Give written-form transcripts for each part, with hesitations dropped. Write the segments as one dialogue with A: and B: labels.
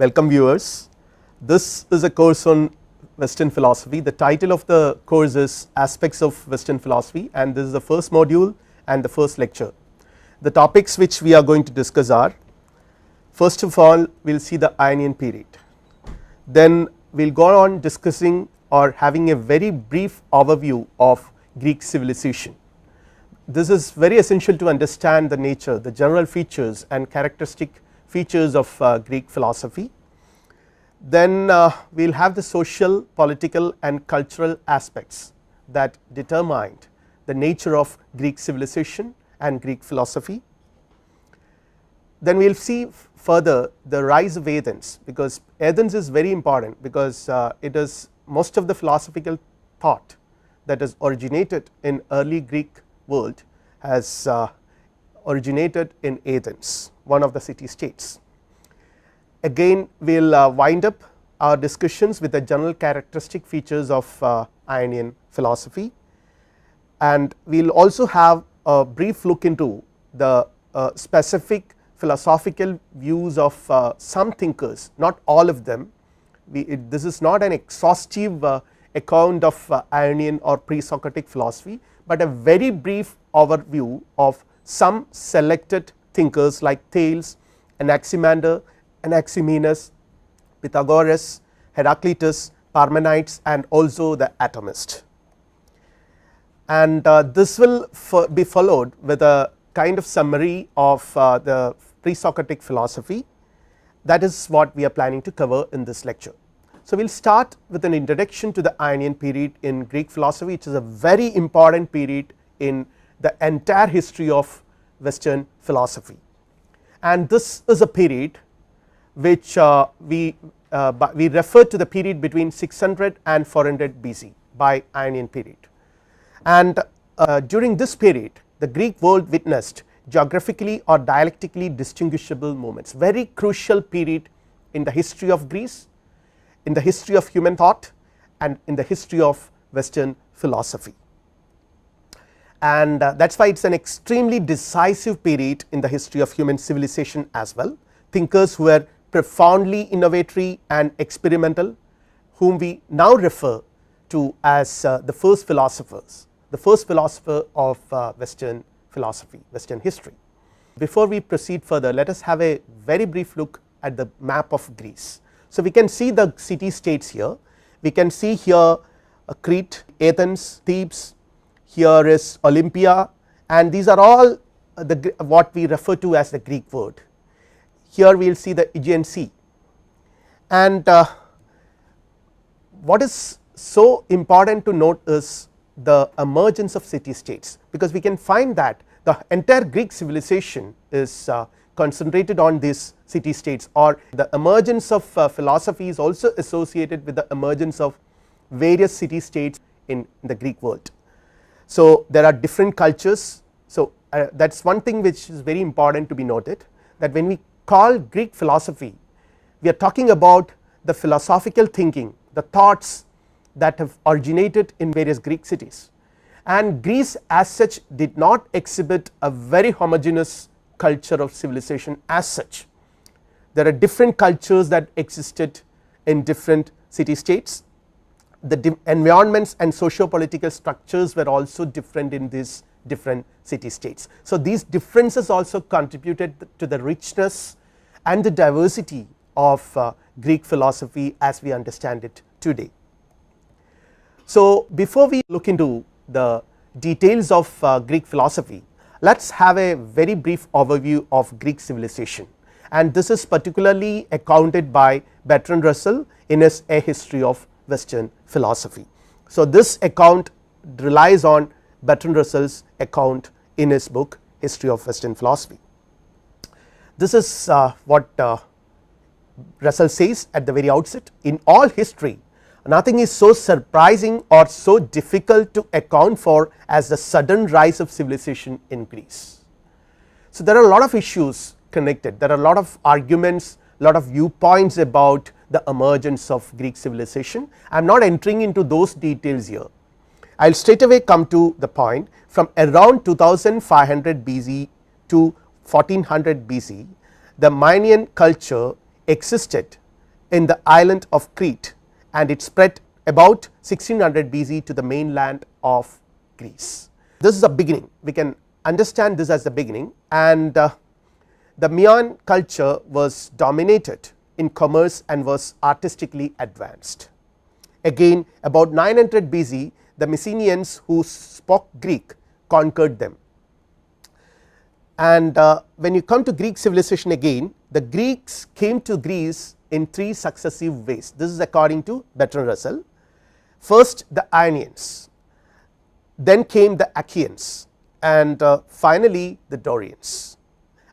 A: Welcome viewers. This is a course on Western philosophy. The title of the course is Aspects of Western Philosophy, and this is the first module and the first lecture. The topics which we are going to discuss are, first of all we will see the Ionian period, then we will go on discussing or having a very brief overview of Greek civilization. This is very essential to understand the nature, the general features and characteristic features of Greek philosophy. Then we will have the social, political and cultural aspects that determined the nature of Greek civilization and Greek philosophy. Then we will see further the rise of Athens, because Athens is very important, because it is most of the philosophical thought that is originated in early Greek world has originated in Athens, one of the city states. Again we will wind up our discussions with the general characteristic features of Ionian philosophy, and we will also have a brief look into the specific philosophical views of some thinkers, not all of them. This is not an exhaustive account of Ionian or pre-Socratic philosophy, but a very brief overview of some selected thinkers like Thales, Anaximander, Anaximenes, Pythagoras, Heraclitus, Parmenides and also the atomist. And this will be followed with a kind of summary of the pre-Socratic philosophy. That is what we are planning to cover in this lecture. So we will start with an introduction to the Ionian period in Greek philosophy, which is a very important period in the entire history of Western philosophy, and this is a period which we refer to the period between 600 and 400 BC by Ionian period. And during this period the Greek world witnessed geographically or dialectically distinguishable moments, very crucial period in the history of Greece, in the history of human thought and in the history of Western philosophy. And that is why it is an extremely decisive period in the history of human civilization as well. Thinkers who were profoundly innovatory and experimental, whom we now refer to as the first philosophers, the first philosopher of Western philosophy, Western history. Before we proceed further, let us have a very brief look at the map of Greece. So we can see the city states here, we can see here Crete, Athens, Thebes, here is Olympia, and these are all what we refer to as the Greek word. Here we will see the Aegean Sea, and what is so important to note is the emergence of city states, because we can find that the entire Greek civilization is concentrated on these city states, or the emergence of philosophy is also associated with the emergence of various city states in the Greek world. So there are different cultures. So that is one thing which is very important to be noted, that when we call Greek philosophy, we are talking about the philosophical thinking, the thoughts that have originated in various Greek cities, and Greece as such did not exhibit a very homogeneous culture of civilization as such. There are different cultures that existed in different city states. The environments and socio-political structures were also different in these different city states. So these differences also contributed to the richness and the diversity of Greek philosophy as we understand it today. So before we look into the details of Greek philosophy, let us have a very brief overview of Greek civilization, and this is particularly accounted by Bertrand Russell in his A History of Western Philosophy. So this account relies on Bertrand Russell's account in his book History of Western Philosophy. This is what Russell says at the very outset: in all history nothing is so surprising or so difficult to account for as the sudden rise of civilization in Greece. So there are a lot of issues connected, there are a lot of arguments, lot of viewpoints about the emergence of Greek civilization. I am not entering into those details here. I will straight away come to the point. From around 2500 BC to 1400 BC, the Minoan culture existed in the island of Crete, and it spread about 1600 BC to the mainland of Greece. This is a beginning, we can understand this as the beginning, and the Mayan culture was dominated in commerce and was artistically advanced. Again, about 900 BC, the Mycenaeans who spoke Greek conquered them. And when you come to Greek civilization again, the Greeks came to Greece in 3 successive ways. This is according to Bertrand Russell. First the Ionians, then came the Achaeans, and finally the Dorians.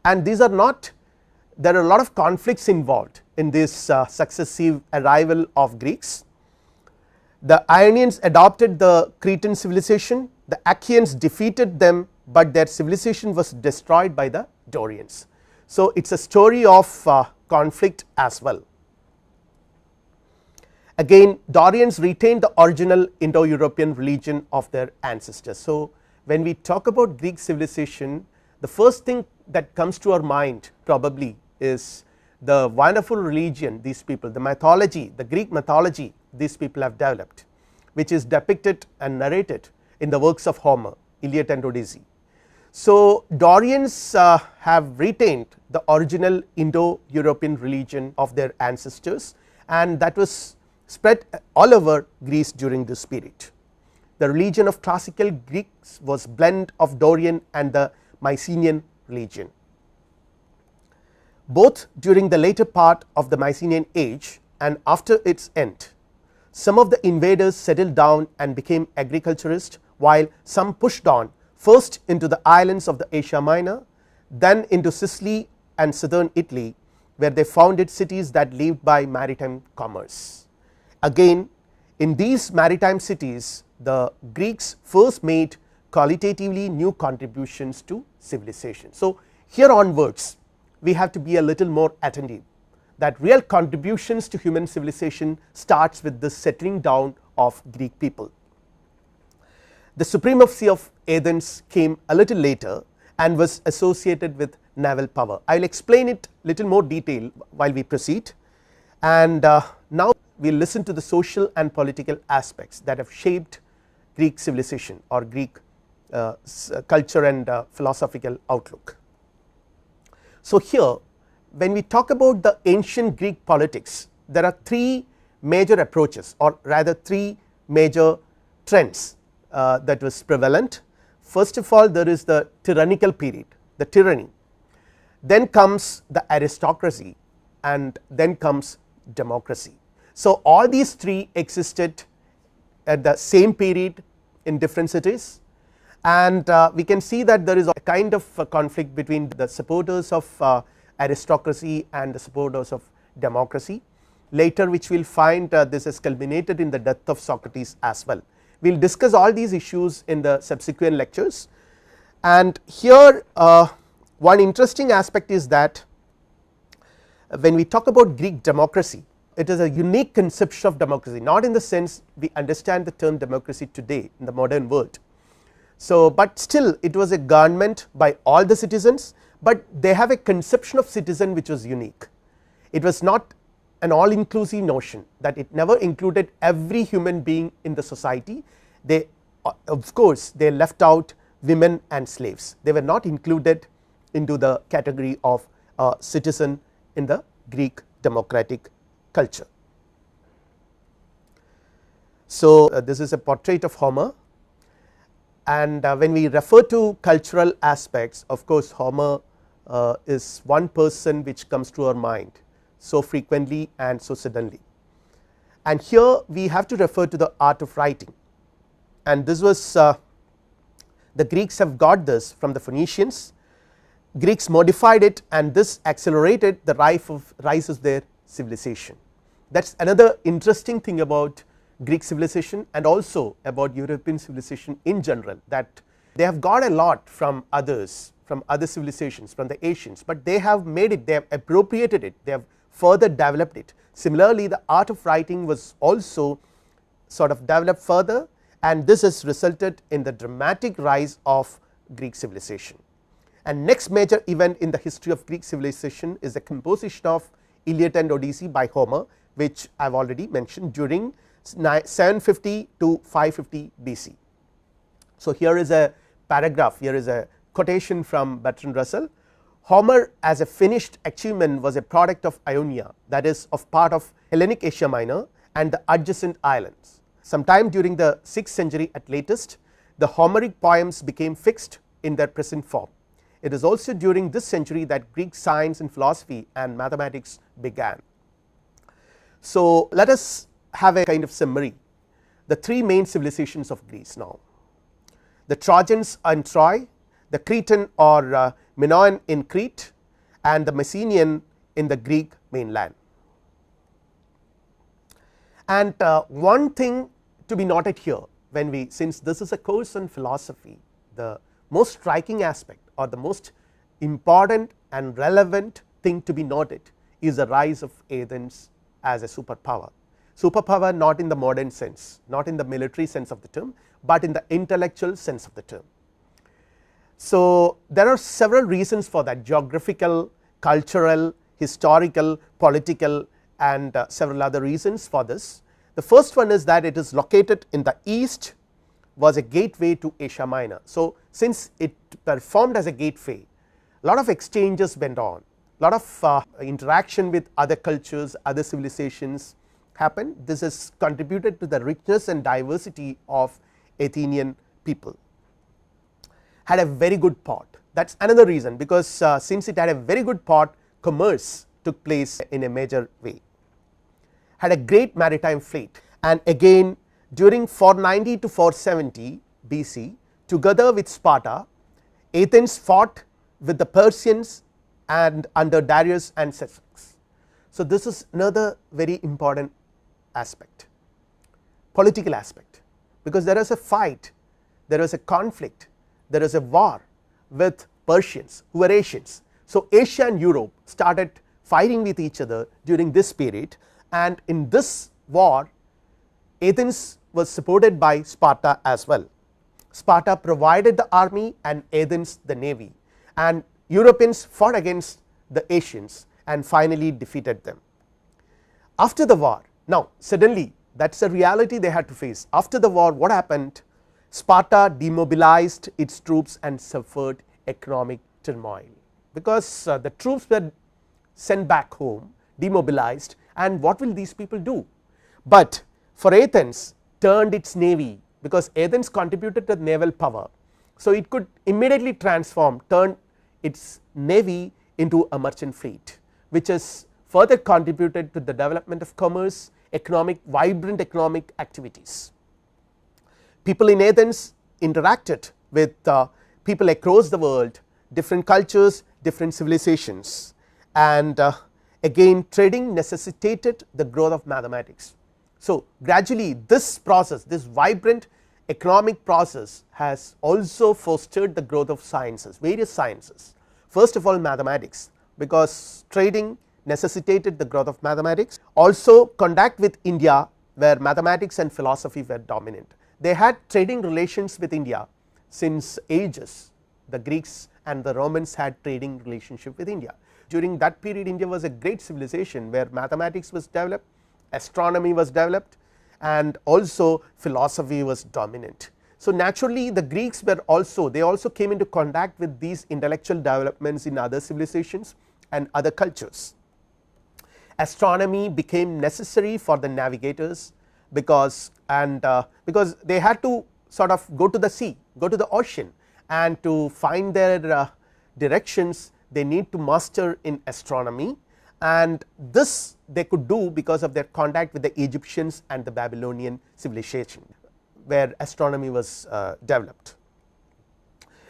A: And these are not, there are a lot of conflicts involved in this successive arrival of Greeks. The Ionians adopted the Cretan civilization, the Achaeans defeated them, but their civilization was destroyed by the Dorians. So it is a story of conflict as well. Again, Dorians retained the original Indo-European religion of their ancestors. So when we talk about Greek civilization, the first thing that comes to our mind probably is the wonderful religion these people, the mythology, the Greek mythology these people have developed, which is depicted and narrated in the works of Homer, Iliad and Odyssey. So Dorians have retained the original Indo-European religion of their ancestors, and that was spread all over Greece during this period. The religion of classical Greeks was blend of Dorian and the Mycenaean religion. Both during the later part of the Mycenaean age and after its end, some of the invaders settled down and became agriculturists, while some pushed on first into the islands of the Asia Minor, then into Sicily and southern Italy, where they founded cities that lived by maritime commerce. Again, in these maritime cities, the Greeks first made qualitatively new contributions to civilization. So here onwards, we have to be a little more attentive, that real contributions to human civilization starts with the settling down of Greek people. The supremacy of Athens came a little later and was associated with naval power. I will explain it little more detail while we proceed, and now we will listen to the social and political aspects that have shaped Greek civilization or Greek culture and philosophical outlook. So here, when we talk about the ancient Greek politics, there are 3 major approaches, or rather 3 major trends that was prevalent. First of all, there is the tyrannical period, the tyranny, then comes the aristocracy, and then comes democracy. So all these 3 existed at the same period in different cities, and we can see that there is a kind of a conflict between the supporters of aristocracy and the supporters of democracy. Later, which we will find this has culminated in the death of Socrates as well. We will discuss all these issues in the subsequent lectures, and here one interesting aspect is that when we talk about Greek democracy, it is a unique conception of democracy, not in the sense we understand the term democracy today in the modern world. So, but still it was a government by all the citizens, but they have a conception of citizen which was unique. It was not an all inclusive notion, that it never included every human being in the society. They of course they left out women and slaves, they were not included into the category of citizen in the Greek democratic culture. So this is a portrait of Homer, and when we refer to cultural aspects, of course Homer is one person which comes to our mind so frequently and so suddenly, and here we have to refer to the art of writing, and this was the Greeks have got this from the Phoenicians. Greeks modified it, and this accelerated the rise of their civilization. That is another interesting thing about Greek civilization and also about European civilization in general, that they have got a lot from others, from other civilizations, from the Asians, but they have made it, they have appropriated it, they have further developed it. Similarly, the art of writing was also sort of developed further, and this has resulted in the dramatic rise of Greek civilization. And next major event in the history of Greek civilization is the composition of Iliad and Odyssey by Homer, which I have already mentioned during 750 to 550 BC. So, here is a paragraph, here is a quotation from Bertrand Russell. Homer as a finished achievement was a product of Ionia, that is of part of Hellenic Asia Minor and the adjacent islands. Sometime during the 6th century at latest, the Homeric poems became fixed in their present form. It is also during this century that Greek science and philosophy and mathematics began. So, let us have a kind of summary, the three main civilizations of Greece now. The Trojans in Troy, the Cretan or Minoan in Crete, and the Messenian in the Greek mainland. And one thing to be noted here, when we, since this is a course on philosophy, the most striking aspect or the most important and relevant thing to be noted is the rise of Athens as a superpower. Superpower not in the modern sense, not in the military sense of the term, but in the intellectual sense of the term. So, there are several reasons for that: geographical, cultural, historical, political, and several other reasons for this. The first one is that it is located in the east, was a gateway to Asia Minor. So, since it performed as a gateway, a lot of exchanges went on, lot of interaction with other cultures, other civilizations happened. This has contributed to the richness and diversity of Athenian people. Had a very good port, that is another reason, because since it had a very good port, commerce took place in a major way. Had a great maritime fleet, and again during 490 to 470 BC, together with Sparta, Athens fought with the Persians and under Darius and Xerxes. So, this is another very important aspect, political aspect, because there is a fight, there is a conflict, there is a war with Persians who were Asians. So, Asia and Europe started fighting with each other during this period, and in this war Athens was supported by Sparta as well. Sparta provided the army and Athens the navy, and Europeans fought against the Asians and finally defeated them. After the war, now suddenly that is a reality they had to face. After the war, what happened? Sparta demobilized its troops and suffered economic turmoil, because the troops were sent back home, demobilized, and what will these people do? But for Athens, turned its navy, because Athens contributed to naval power. So, it could immediately transform, turn its navy into a merchant fleet, which has further contributed to the development of commerce, economic, vibrant economic activities. People in Athens interacted with people across the world, different cultures, different civilizations, and again trading necessitated the growth of mathematics. So, gradually this process, this vibrant economic process has also fostered the growth of sciences, various sciences. First of all, mathematics, because trading necessitated the growth of mathematics. Also contact with India, where mathematics and philosophy were dominant. They had trading relations with India since ages. The Greeks and the Romans had trading relationship with India. During that period, India was a great civilization where mathematics was developed, astronomy was developed, and also philosophy was dominant. So, naturally the Greeks were also, they also came into contact with these intellectual developments in other civilizations and other cultures. Astronomy became necessary for the navigators, because because they had to sort of go to the sea, go to the ocean, and to find their directions they need to master in astronomy, and this they could do because of their contact with the Egyptians and the Babylonian civilization, where astronomy was developed.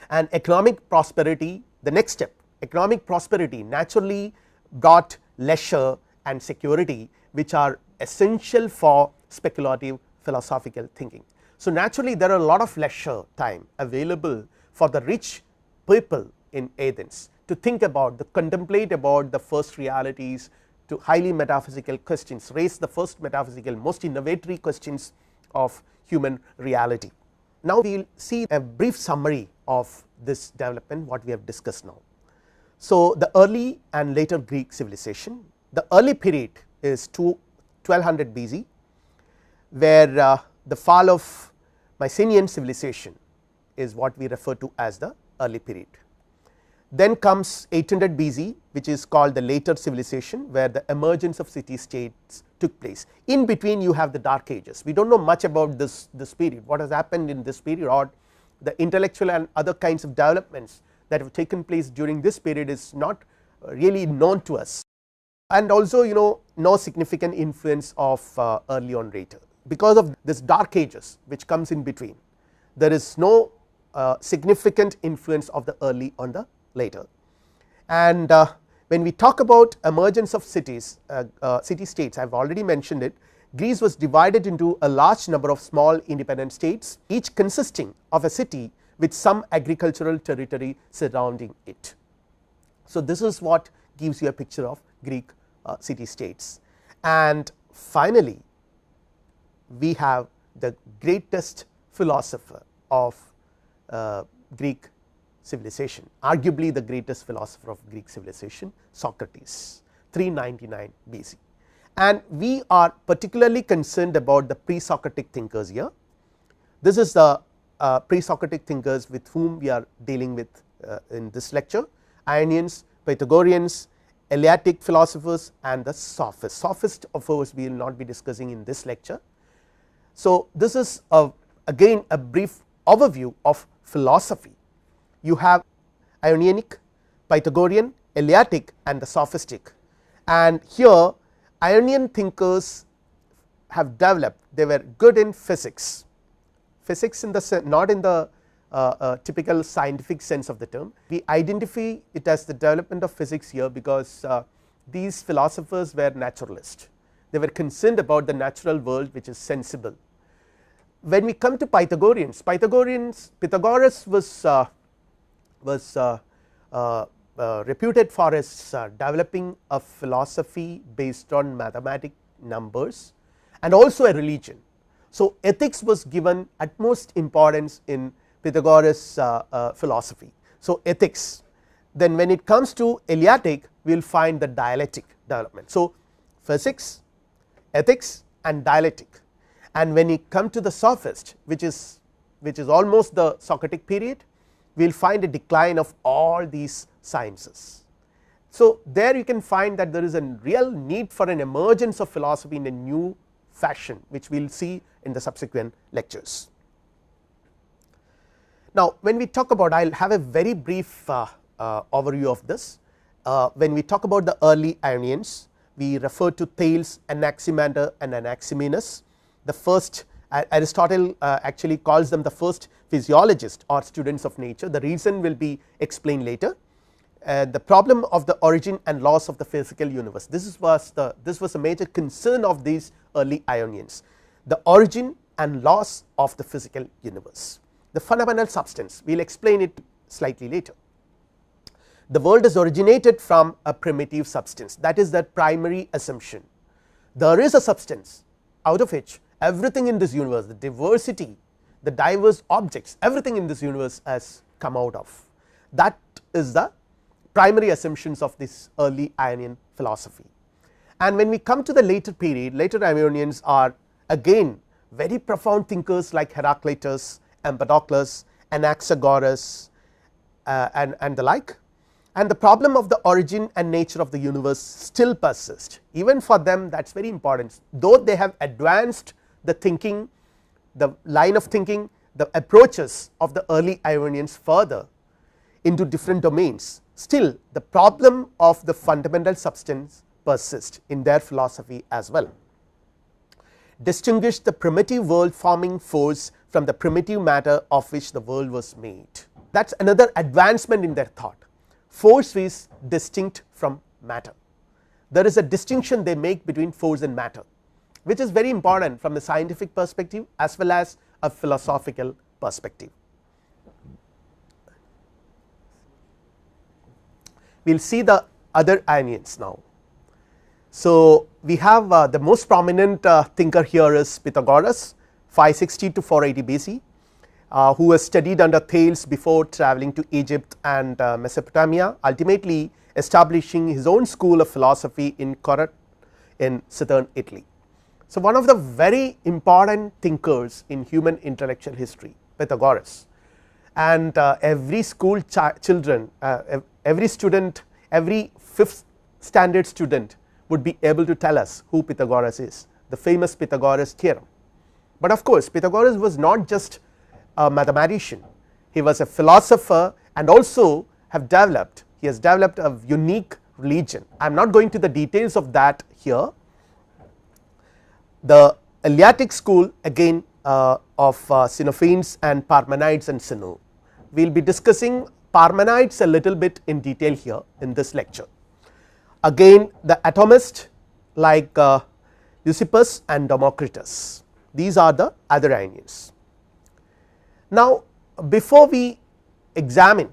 A: And economic prosperity, the next step, economic prosperity naturally brought leisure and security, which are essential for speculative philosophical thinking. So, naturally there are a lot of leisure time available for the rich people in Athens to think about, to contemplate about the first realities, to highly metaphysical questions, raise the first metaphysical, most innovatory questions of human reality. Now, we will see a brief summary of this development, what we have discussed now. So, the early and later Greek civilization, the early period is 1200 BC, where the fall of Mycenaean civilization is what we refer to as the early period. Then comes 800 BC, which is called the later civilization, where the emergence of city states took place. In between you have the dark ages. We do not know much about this period, what has happened in this period, or the intellectual and other kinds of developments that have taken place during this period is not really known to us, and also no significant influence of early on later, because of this dark ages which comes in between. There is no significant influence of the early on the later. And when we talk about emergence of cities, city states, I have already mentioned it. Greece was divided into a large number of small independent states, each consisting of a city with some agricultural territory surrounding it. So this is what gives you a picture of Greek city states. And finally we have the greatest philosopher of Greek civilization, arguably the greatest philosopher of Greek civilization, Socrates, 399 BC. And we are particularly concerned about the pre-Socratic thinkers here. This is the pre-Socratic thinkers with whom we are dealing with in this lecture: Ionians, Pythagoreans, Eleatic philosophers, and the Sophists. Sophists, of course, we will not be discussing in this lecture. So this is again a brief overview of philosophy. You have Ionianic, Pythagorean, Eleatic, and the Sophistic, and here Ionian thinkers have developed. They were good in physics in the not in the typical scientific sense of the term. We identify it as the development of physics here because these philosophers were naturalists. They were concerned about the natural world which is sensible. When we come to Pythagoreans, Pythagoras was reputed for his developing a philosophy based on mathematic numbers and also a religion. So ethics was given utmost importance in Pythagoras philosophy. So ethics. Then when it comes to Eleatic, we will find the dialectic development. So physics, ethics, and dialectic. And when you come to the Sophist, which is almost the Socratic period, we will find a decline of all these sciences. So there you can find that there is a real need for an emergence of philosophy in a new fashion, which we will see in the subsequent lectures. Now when we talk about, I will have a very brief overview of this. When we talk about the early Ionians, we refer to Thales, Anaximander, and Anaximenes. The first, Aristotle actually calls them the first physiologists or students of nature. The reason will be explained later. The problem of the origin and loss of the physical universe, this was a major concern of these early Ionians, the origin and loss of the physical universe. The fundamental substance, we will explain it slightly later. The world is originated from a primitive substance, that is the primary assumption. There is a substance out of which everything in this universe, the diversity, the diverse objects, everything in this universe has come out of. That is the primary assumptions of this early Ionian philosophy. And when we come to the later period, later Ionians are again very profound thinkers like Heraclitus, Empedocles, Anaxagoras, and the like. And the problem of the origin and nature of the universe still persists. Even for them, that is very important. Though they have advanced the thinking, the line of thinking, the approaches of the early Ionians further into different domains, still the problem of the fundamental substance persists in their philosophy as well. Distinguish the primitive world forming force from the primitive matter of which the world was made. That is another advancement in their thought. Force is distinct from matter. There is a distinction they make between force and matter, which is very important from the scientific perspective as well as a philosophical perspective. We will see the other Ionians now. So we have the most prominent thinker here is Pythagoras, 560 to 480 BC, who was studied under Thales before travelling to Egypt and Mesopotamia, ultimately establishing his own school of philosophy in Corot in southern Italy. So, one of the very important thinkers in human intellectual history, Pythagoras, and every school children, every student, every 5th standard student would be able to tell us who Pythagoras is, the famous Pythagoras theorem. But of course, Pythagoras was not just a mathematician, he was a philosopher and also he has developed a unique religion. I am not going to the details of that here. The Eleatic school again of Xenophanes and Parmenides and Zeno. We will be discussing Parmenides a little bit in detail here in this lecture. Again the atomists like Leucippus and Democritus, these are the other Ionians. Now, before we examine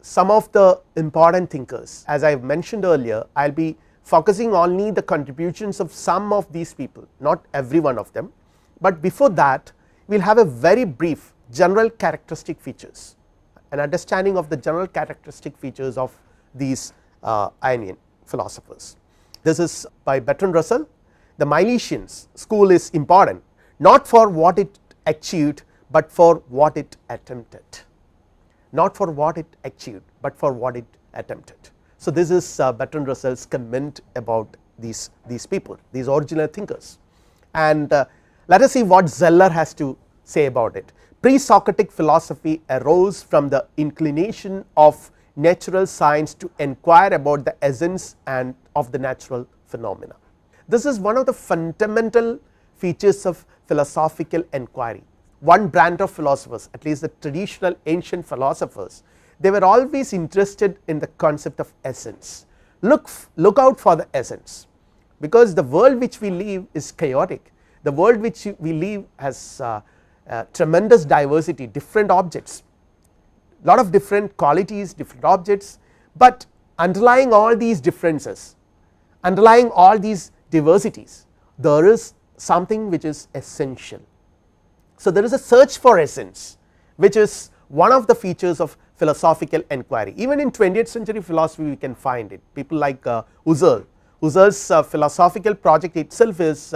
A: some of the important thinkers, as I have mentioned earlier, I will be focusing only the contributions of some of these people, not every one of them, but before that we will have a very brief general characteristic features, an understanding of the general characteristic features of these Ionian philosophers. This is by Bertrand Russell. The Milesian school is important not for what it achieved, but for what it attempted, not for what it achieved, but for what it attempted. So, this is Bertrand Russell's comment about these people, these original thinkers, and let us see what Zeller has to say about it. Pre-Socratic philosophy arose from the inclination of natural science to enquire about the essence and of the natural phenomena. This is one of the fundamental features of philosophical enquiry. One brand of philosophers, at least the traditional ancient philosophers, they were always interested in the concept of essence. Look out for the essence, because the world which we live is chaotic. The world which we live has tremendous diversity, different objects, lot of different qualities, different objects, but underlying all these differences, underlying all these diversities, there is something which is essential. So, there is a search for essence, which is one of the features of philosophical enquiry. Even in 20th century philosophy we can find it. People like Husserl. Husserl's philosophical project itself is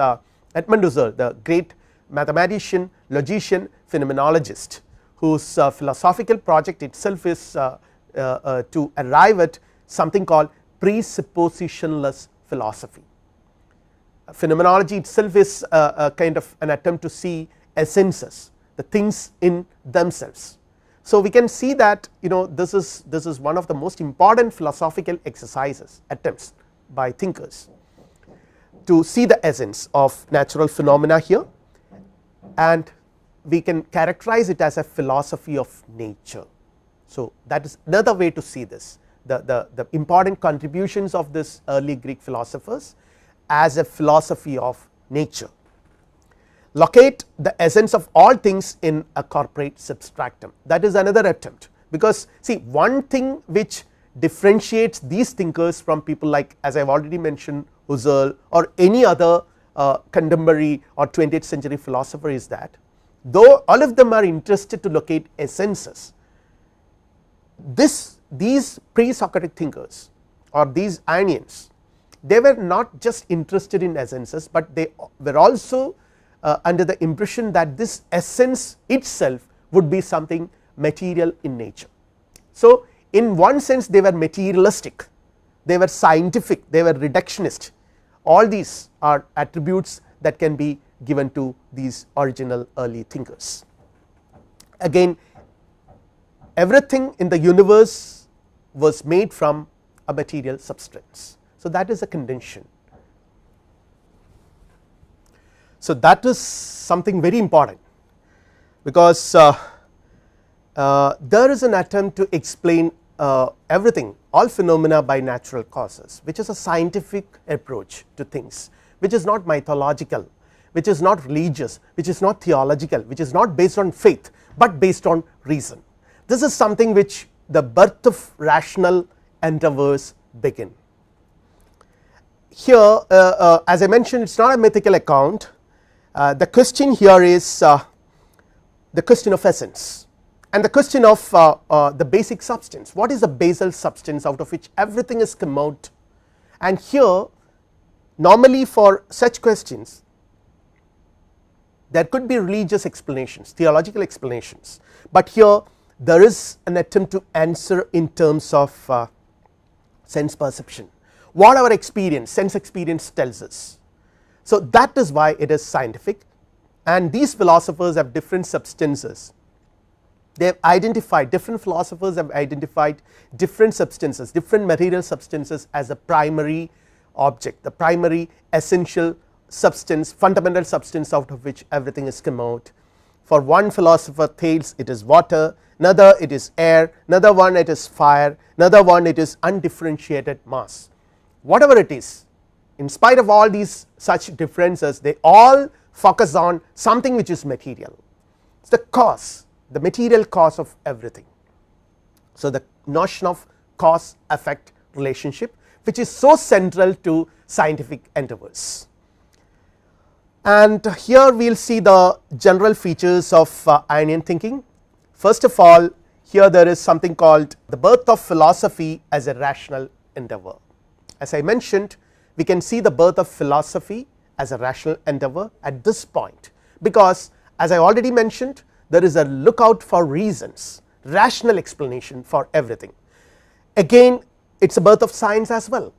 A: Edmund Husserl, the great mathematician, logician, phenomenologist, whose philosophical project itself is to arrive at something called presuppositionless philosophy. Phenomenology itself is a kind of an attempt to see essences, the things in themselves. So, we can see that this is one of the most important philosophical exercises, attempts by thinkers to see the essence of natural phenomena here, and we can characterize it as a philosophy of nature. So, that is another way to see this, the important contributions of this early Greek philosophers as a philosophy of nature. Locate the essence of all things in a corporate substratum, that is another attempt, because see, one thing which differentiates these thinkers from people like, as I have already mentioned, Husserl or any other contemporary or 20th century philosopher, is that though all of them are interested to locate essences, these pre-Socratic thinkers or these Ionians, they were not just interested in essences, but they were also under the impression that this essence itself would be something material in nature. So, in one sense they were materialistic, they were scientific, they were reductionist. All these are attributes that can be given to these original early thinkers. Again, everything in the universe was made from a material substance. So, that is a contention. So, that is something very important, because there is an attempt to explain everything, all phenomena by natural causes, which is a scientific approach to things, which is not mythological, which is not religious, which is not theological, which is not based on faith, but based on reason. This is something which the birth of rational endeavors begin. Here, as I mentioned, it is not a mythical account. The question here is the question of essence and the question of the basic substance. What is the basal substance out of which everything is come out? And here, normally for such questions, there could be religious explanations, theological explanations, but here there is an attempt to answer in terms of sense perception, what our experience, sense experience tells us. So that is why it is scientific, and these philosophers have different substances. They have identified, different philosophers have identified different substances, different material substances as a primary object, the primary essential substance, fundamental substance out of which everything is come out. For one philosopher Thales it is water, another it is air, another one it is fire, another one it is undifferentiated mass. Whatever it is, in spite of all these such differences, they all focus on something which is material. It is the cause, the material cause of everything. So the notion of cause effect relationship, which is so central to scientific endeavors. And here we will see the general features of Ionian thinking. First of all, here there is something called the birth of philosophy as a rational endeavor. As I mentioned, we can see the birth of philosophy as a rational endeavor at this point, because as I already mentioned, there is a lookout for reasons, rational explanation for everything. Again, it is a birth of science as well,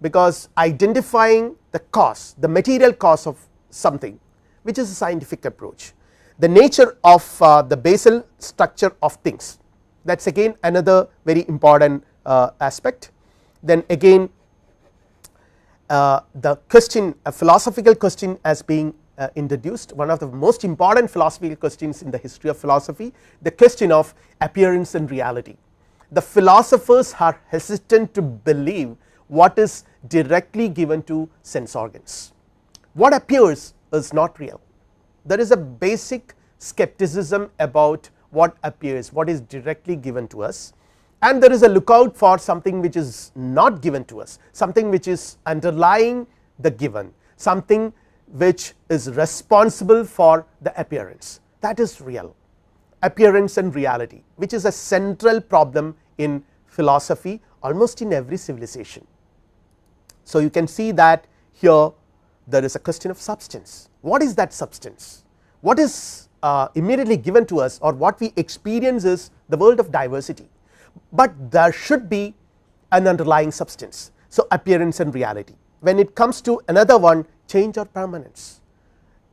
A: because identifying the cause, the material cause of something, which is a scientific approach, the nature of the basal structure of things, that is again another very important aspect. Then again the question, a philosophical question as being introduced, one of the most important philosophical questions in the history of philosophy, the question of appearance and reality. The philosophers are hesitant to believe what is directly given to sense organs. What appears is not real. There is a basic skepticism about what appears, what is directly given to us, and there is a lookout for something which is not given to us, something which is underlying the given, something which is responsible for the appearance, that is real. Appearance and reality, which is a central problem in philosophy almost in every civilization. So you can see that here there is a question of substance. What is that substance? What is immediately given to us, or what we experience is the world of diversity, but there should be an underlying substance. So appearance and reality. When it comes to another one, change or permanence,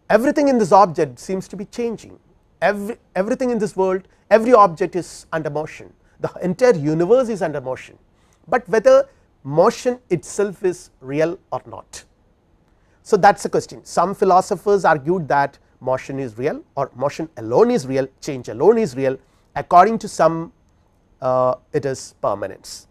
A: everything in this object seems to be changing, everything in this world, every object is under motion, the entire universe is under motion, but whether motion itself is real or not. So that is the question. Some philosophers argued that motion is real, or motion alone is real, change alone is real, according to some it is permanence.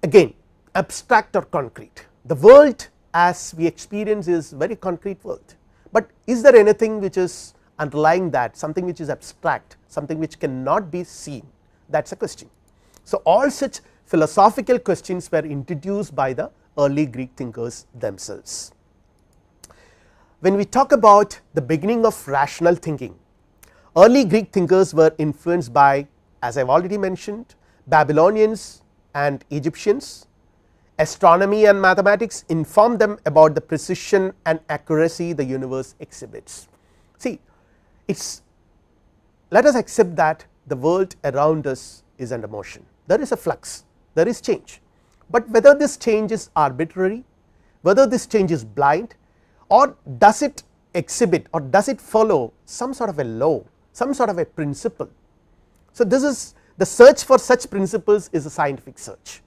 A: Again, abstract or concrete, the world as we experience is very concrete world, but is there anything which is underlying that, something which is abstract, something which cannot be seen, that is a question. So all such philosophical questions were introduced by the early Greek thinkers themselves. When we talk about the beginning of rational thinking, early Greek thinkers were influenced by, as I have already mentioned, Babylonians and Egyptians. Astronomy and mathematics informed them about the precision and accuracy the universe exhibits. See, it's, let us accept that the world around us is under motion, there is a flux, there is change, but whether this change is arbitrary, whether this change is blind, or does it exhibit, or does it follow some sort of a law, some sort of a principle. So this is the search for such principles is a scientific search.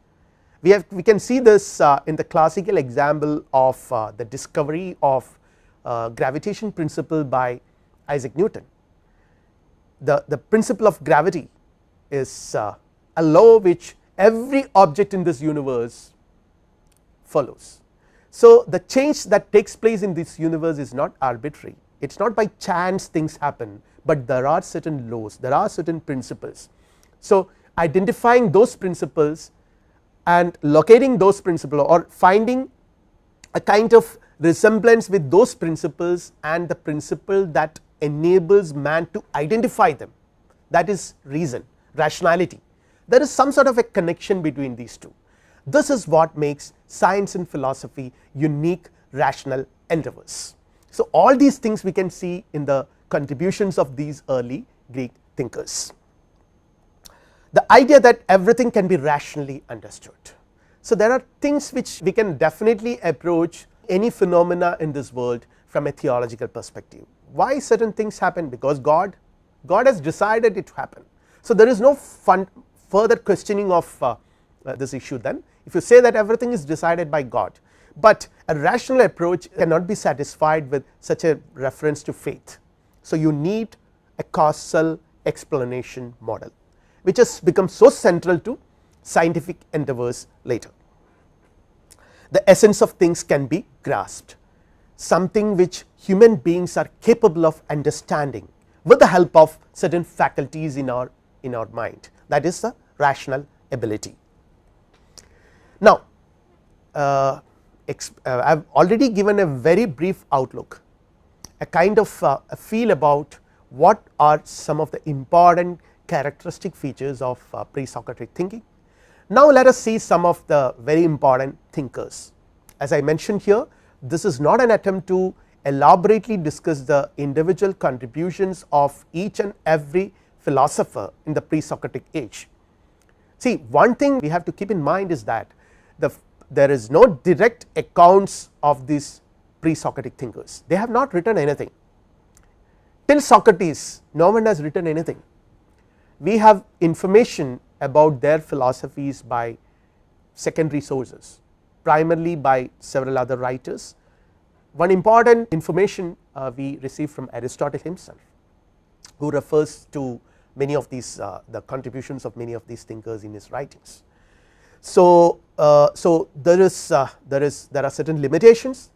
A: We can see this in the classical example of the discovery of gravitation principle by Isaac Newton. The principle of gravity is a law which every object in this universe follows. So the change that takes place in this universe is not arbitrary, it is not by chance things happen, but there are certain laws, there are certain principles. So identifying those principles and locating those principles, or finding a kind of resemblance with those principles and the principle that enables man to identify them, that is reason, rationality. There is some sort of a connection between these two. This is what makes science and philosophy unique rational endeavors. So, all these things we can see in the contributions of these early Greek thinkers. The idea that everything can be rationally understood. So, there are things which we can definitely approach any phenomena in this world from a theological perspective. Why certain things happen? Because God has decided it to happen. So, there is no further questioning of this issue then, if you say that everything is decided by God, but a rational approach cannot be satisfied with such a reference to faith. So, you need a causal explanation model, which has become so central to scientific endeavors later. The essence of things can be grasped, something which human beings are capable of understanding with the help of certain faculties in our mind, that is the rational ability. Now, I have already given a very brief outlook, a kind of a feel about what are some of the important characteristic features of pre-Socratic thinking. Now, let us see some of the very important thinkers. As I mentioned here, this is not an attempt to elaborately discuss the individual contributions of each and every philosopher in the pre-Socratic age. See, one thing we have to keep in mind is that there is no direct accounts of these pre-Socratic thinkers, they have not written anything. Till Socrates, no one has written anything. We have information about their philosophies by secondary sources, primarily by several other writers. One important information we receive from Aristotle himself, who refers to many of these the contributions of many of these thinkers in his writings. So, there are certain limitations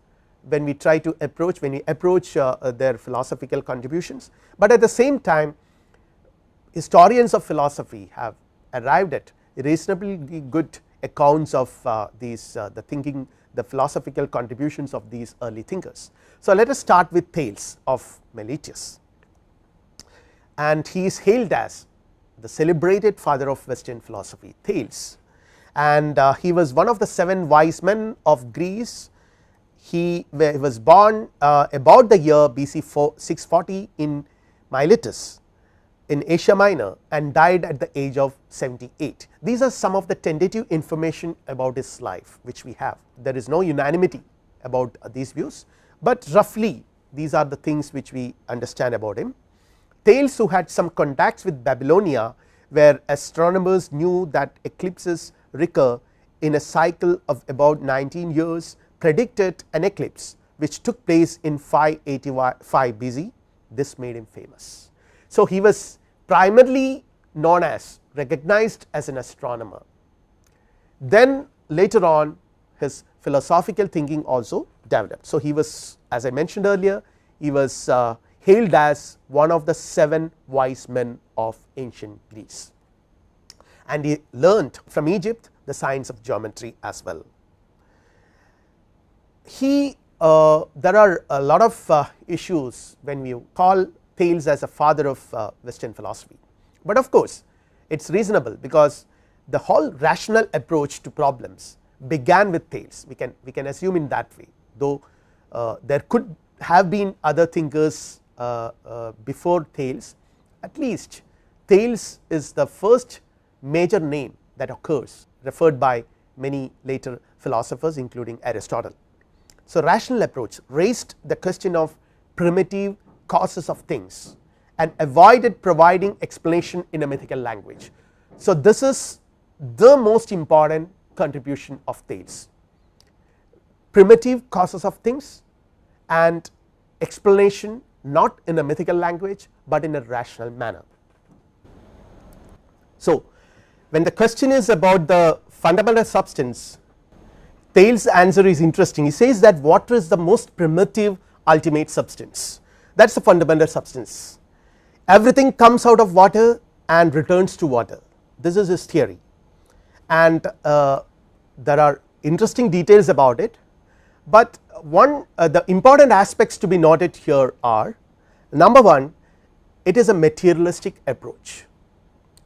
A: when we try to approach their philosophical contributions, but at the same time historians of philosophy have arrived at reasonably good accounts of the philosophical contributions of these early thinkers. So, let us start with Thales of Miletus, and he is hailed as the celebrated father of Western philosophy, Thales, and he was one of the 7 wise men of Greece. He was born about the year BC 640 in Miletus in Asia Minor and died at the age of 78. These are some of the tentative information about his life which we have. There is no unanimity about these views, but roughly these are the things which we understand about him. Thales, who had some contacts with Babylonia, where astronomers knew that eclipses recur in a cycle of about 19 years, predicted an eclipse which took place in 585 BC. This made him famous. So, he was primarily known as, recognized as an astronomer. Then later on his philosophical thinking also developed. So, he was, as I mentioned earlier, he was hailed as one of the 7 wise men of ancient Greece, and he learnt from Egypt the science of geometry as well. There are a lot of issues when we call Thales as a father of Western philosophy, but of course it is reasonable, because the whole rational approach to problems began with Thales. We can assume in that way, though there could have been other thinkers before Thales. At least Thales is the first major name that occurs, referred by many later philosophers including Aristotle. So, rational approach raised the question of primitive causes of things and avoided providing explanation in a mythical language. So, this is the most important contribution of Thales: primitive causes of things and explanation not in a mythical language, but in a rational manner. So, when the question is about the fundamental substance, Thales' answer is interesting. He says that water is the most primitive ultimate substance, that is the fundamental substance. Everything comes out of water and returns to water. This is his theory, and there are interesting details about it, but the important aspects to be noted here are: number one, it is a materialistic approach.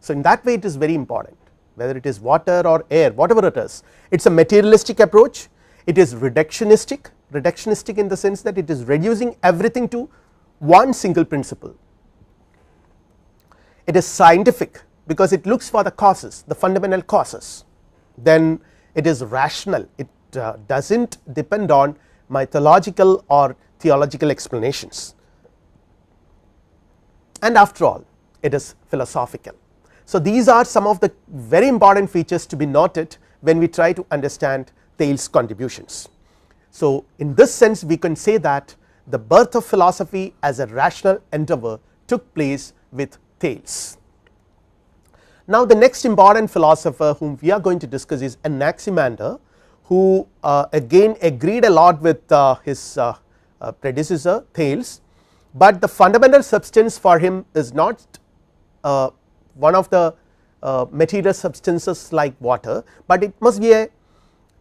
A: So, in that way it is very important, whether it is water or air, whatever it is a materialistic approach, it is reductionistic, reductionistic in the sense that it is reducing everything to one single principle. It is scientific because it looks for the causes, the fundamental causes. Then it is rational, it does not depend on mythological or theological explanations, and after all it is philosophical. So, these are some of the very important features to be noted when we try to understand Thales' contributions. So, in this sense we can say that the birth of philosophy as a rational endeavour took place with Thales. Now, the next important philosopher whom we are going to discuss is Anaximander, who again agreed a lot with his predecessor Thales, but the fundamental substance for him is not one of the material substances like water, but it must be an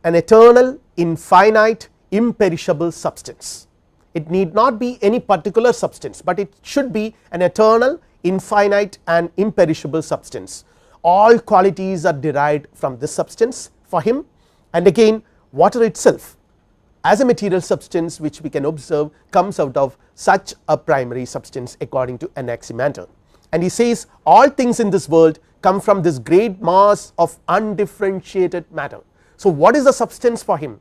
A: eternal, infinite, imperishable substance. It need not be any particular substance, but it should be an eternal, infinite and imperishable substance. All qualities are derived from this substance for him, and again water itself as a material substance which we can observe comes out of such a primary substance according to Anaximander. And he says all things in this world come from this great mass of undifferentiated matter. So, what is the substance for him?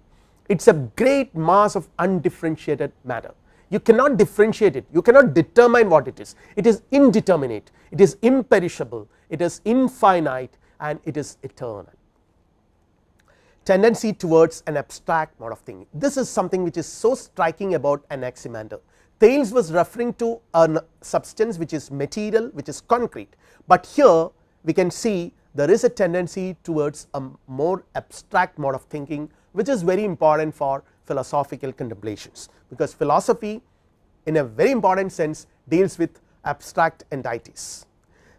A: It is a great mass of undifferentiated matter. You cannot differentiate it, you cannot determine what it is indeterminate, it is imperishable, it is infinite and it is eternal. Tendency towards an abstract mode of thinking. This is something which is so striking about Anaximander. Thales was referring to a substance which is material, which is concrete, but here we can see there is a tendency towards a more abstract mode of thinking, which is very important for philosophical contemplations, because philosophy in a very important sense deals with abstract entities.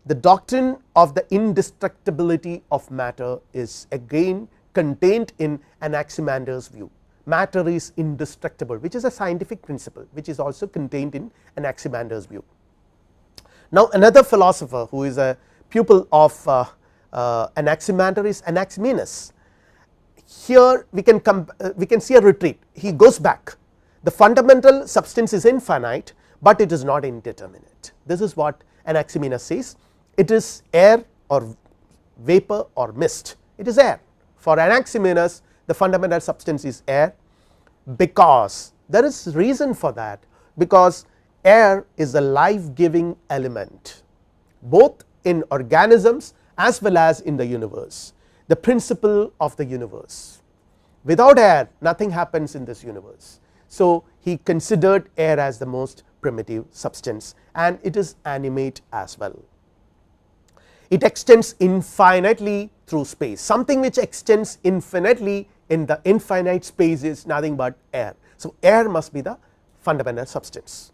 A: The doctrine of the indestructibility of matter is again contained in Anaximander's view. Matter is indestructible, which is a scientific principle which is also contained in Anaximander's view. Now, another philosopher who is a pupil of Anaximander is Anaximenes. Here we can see a retreat, he goes back. The fundamental substance is infinite, but it is not indeterminate. This is what Anaximenes says. It is air or vapor or mist, it is air. For Anaximenes the fundamental substance is air, because there is reason for that, because air is a life giving element both in organisms as well as in the universe, the principle of the universe. Without air nothing happens in this universe. So, he considered air as the most primitive substance, and it is animate as well. It extends infinitely through space, something which extends infinitely in the infinite space is nothing but air. So, air must be the fundamental substance.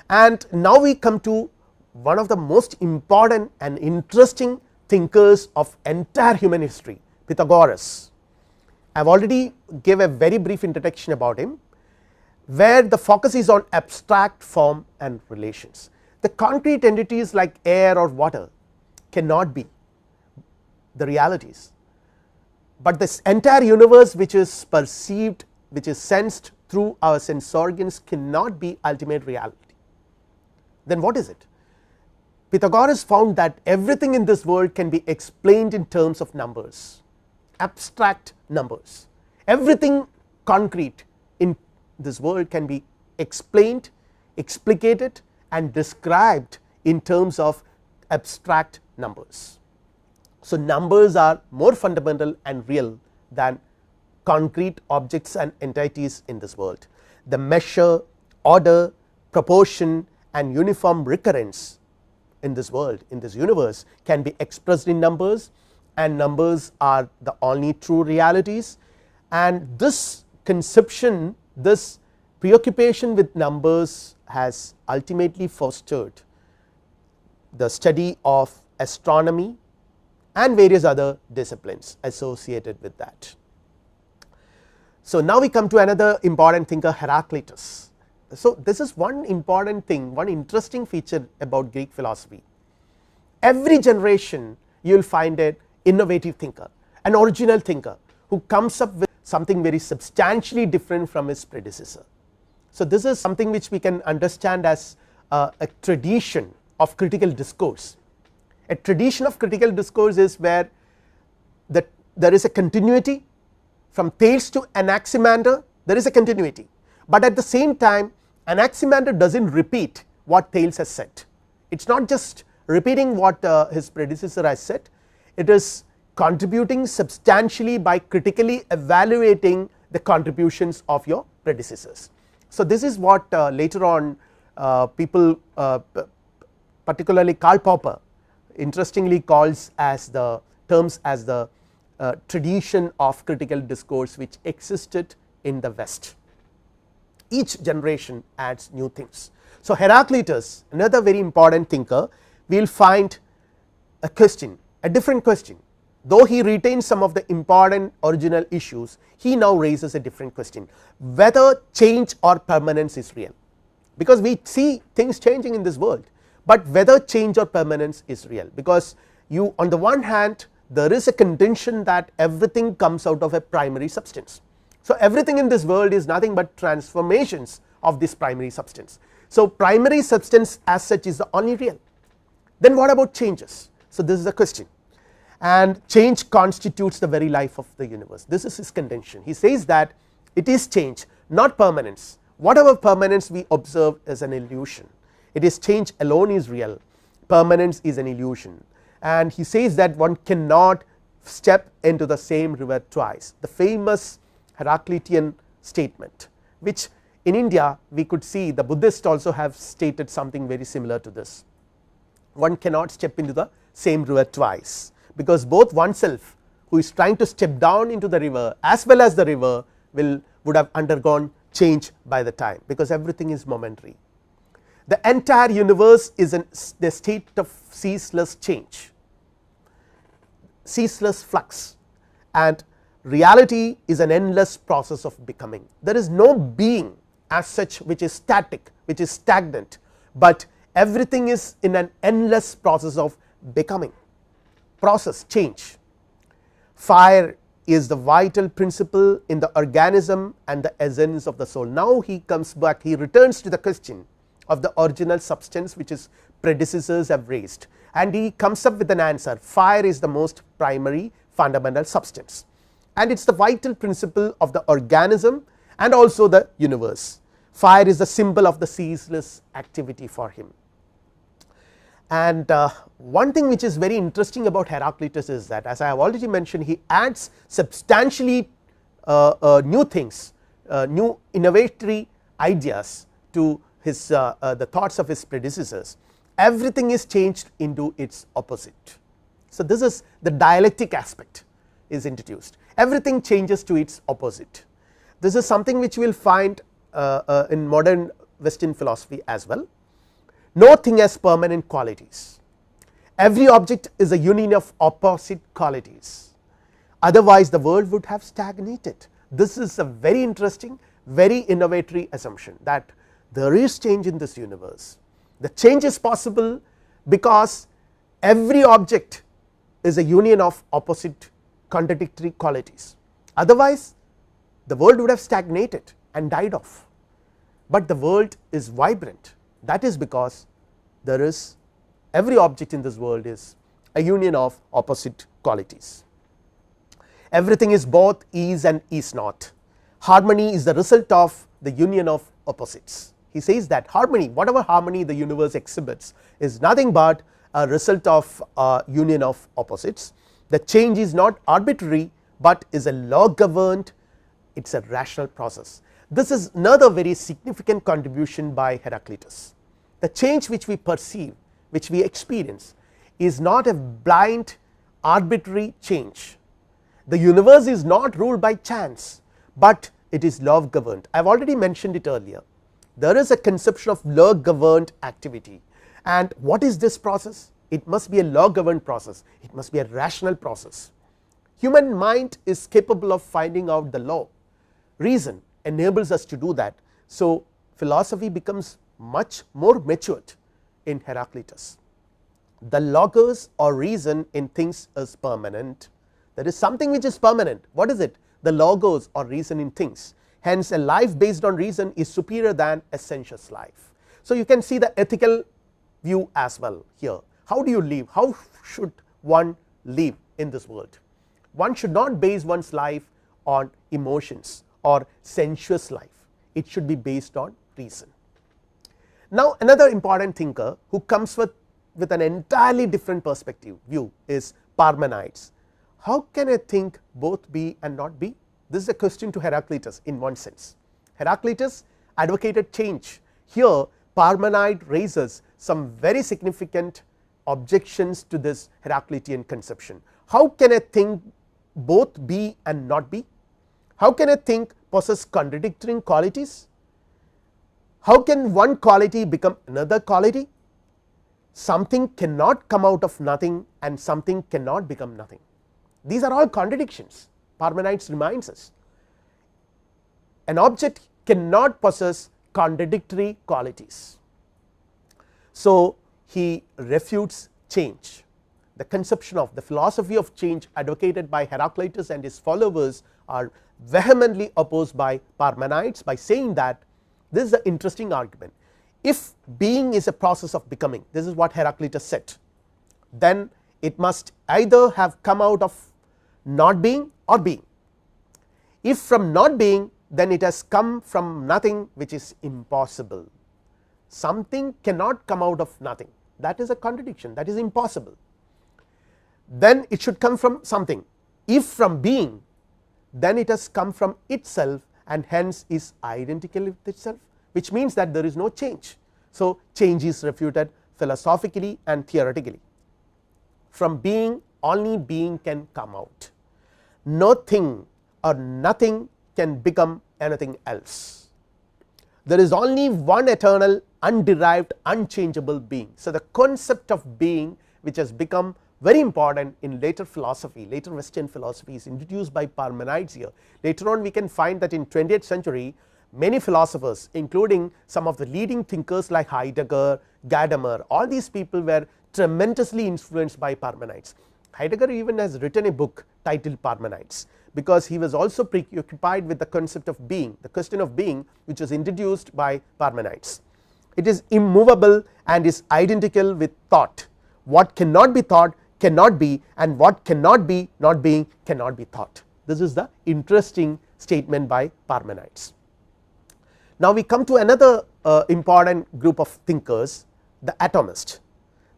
A: And now we come to one of the most important and interesting thinkers of entire human history, Pythagoras. I have already gave a very brief introduction about him, where the focus is on abstract form and relations. The concrete entities like air or water cannot be the realities, but this entire universe which is perceived, which is sensed through our sense organs cannot be ultimate reality. Then what is it? Pythagoras found that everything in this world can be explained in terms of numbers, abstract numbers. Everything concrete in this world can be explained, explicated and described in terms of abstract numbers. So, numbers are more fundamental and real than concrete objects and entities in this world. The measure, order, proportion and uniform recurrence in this world, in this universe, can be expressed in numbers, and numbers are the only true realities. And this conception, this preoccupation with numbers has ultimately fostered the study of astronomy and various other disciplines associated with that. So, now we come to another important thinker, Heraclitus. So, this is one important thing, one interesting feature about Greek philosophy. Every generation you will find an innovative thinker, an original thinker who comes up with something very substantially different from his predecessor. So, this is something which we can understand as a tradition of critical discourse. A tradition of critical discourse is where there is a continuity from Thales to Anaximander, there is a continuity, but at the same time Anaximander does not repeat what Thales has said. It is not just repeating what his predecessor has said, it is contributing substantially by critically evaluating the contributions of your predecessors. So, this is what later on people, particularly Karl Popper, interestingly calls as the terms as the tradition of critical discourse which existed in the West. Each generation adds new things. So, Heraclitus, another very important thinker, we will find a question, a different question. Though he retains some of the important original issues, he now raises a different question, whether change or permanence is real, because we see things changing in this world, but whether change or permanence is real, because you, on the one hand, there is a contention that everything comes out of a primary substance. So, everything in this world is nothing but transformations of this primary substance. So, primary substance as such is the only real. Then what about changes? So, this is the question, and change constitutes the very life of the universe. This is his contention. He says that it is change, not permanence. Whatever permanence we observe is an illusion. It is change alone is real, permanence is an illusion. And he says that one cannot step into the same river twice, the famous Heraclitean statement, which in India we could see the Buddhists also have stated something very similar to this. One cannot step into the same river twice, because both oneself who is trying to step down into the river as well as the river would have undergone change by the time, because everything is momentary. The entire universe is in the state of ceaseless change, ceaseless flux, and reality is an endless process of becoming. There is no being as such which is static, which is stagnant, but everything is in an endless process of becoming, process, change. Fire is the vital principle in the organism and the essence of the soul. Now he comes back, he returns to the question of the original substance which his predecessors have raised, and he comes up with an answer. Fire is the most primary fundamental substance, and it is the vital principle of the organism and also the universe. Fire is the symbol of the ceaseless activity for him. And one thing which is very interesting about Heraclitus is that, as I have already mentioned, he adds substantially new things, new innovatory ideas to his the thoughts of his predecessors. Everything is changed into its opposite. So, this is the dialectic aspect is introduced, everything changes to its opposite. This is something which we will find in modern Western philosophy as well. No thing has permanent qualities, every object is a union of opposite qualities, otherwise the world would have stagnated. This is a very interesting, very innovatory assumption, that there is change in this universe. The change is possible because every object is a union of opposite contradictory qualities, otherwise the world would have stagnated and died off, but the world is vibrant. That is because there is, every object in this world is a union of opposite qualities. Everything is both is and is not. Harmony is the result of the union of opposites. He says that harmony, whatever harmony the universe exhibits, is nothing but a result of union of opposites. The change is not arbitrary, but is a law governed, it is a rational process. This is another very significant contribution by Heraclitus. The change which we perceive, which we experience, is not a blind arbitrary change. The universe is not ruled by chance, but it is law governed. I have already mentioned it earlier. There is a conception of law governed activity, and what is this process? It must be a law governed process, it must be a rational process. Human mind is capable of finding out the law, reason enables us to do that. So, philosophy becomes much more matured in Heraclitus. The logos or reason in things is permanent. There is something which is permanent. What is it? the logos or reason in things. Hence, a life based on reason is superior than a sensuous life. So, you can see the ethical view as well here. How do you live? How should one live in this world? One should not base one's life on emotions or sensuous life, it should be based on reason. Now, another important thinker who comes with an entirely different perspective view is Parmenides. How can a thing both be and not be? This is a question to Heraclitus in one sense. Heraclitus advocated change. Here Parmenides raises some very significant objections to this Heraclitean conception. How can a thing both be and not be? How can a thing possess contradictory qualities? How can one quality become another quality? Something cannot come out of nothing and something cannot become nothing. These are all contradictions. Parmenides reminds us an object cannot possess contradictory qualities. So, he refutes change. The conception of the philosophy of change advocated by Heraclitus and his followers are vehemently opposed by Parmenides by saying that this is the interesting argument. If being is a process of becoming, this is what Heraclitus said, then it must either have come out of not being or being. If from not being, then it has come from nothing, which is impossible. Something cannot come out of nothing, that is a contradiction, that is impossible. Then it should come from something. If from being, then it has come from itself and hence is identical with itself, which means that there is no change. So, change is refuted philosophically and theoretically. From being, only being can come out. No thing or nothing can become anything else. There is only one eternal, underived, unchangeable being. So, the concept of being, which has become very important in later philosophy, later Western philosophy, is introduced by Parmenides here. Later on we can find that in 20th century many philosophers, including some of the leading thinkers like Heidegger, Gadamer, all these people were tremendously influenced by Parmenides. Heidegger even has written a book titled Parmenides, because he was also preoccupied with the concept of being, the question of being, which was introduced by Parmenides. It is immovable and is identical with thought. What cannot be thought cannot be, and what cannot be not being cannot be thought. This is the interesting statement by Parmenides. Now, we come to another important group of thinkers, the atomists.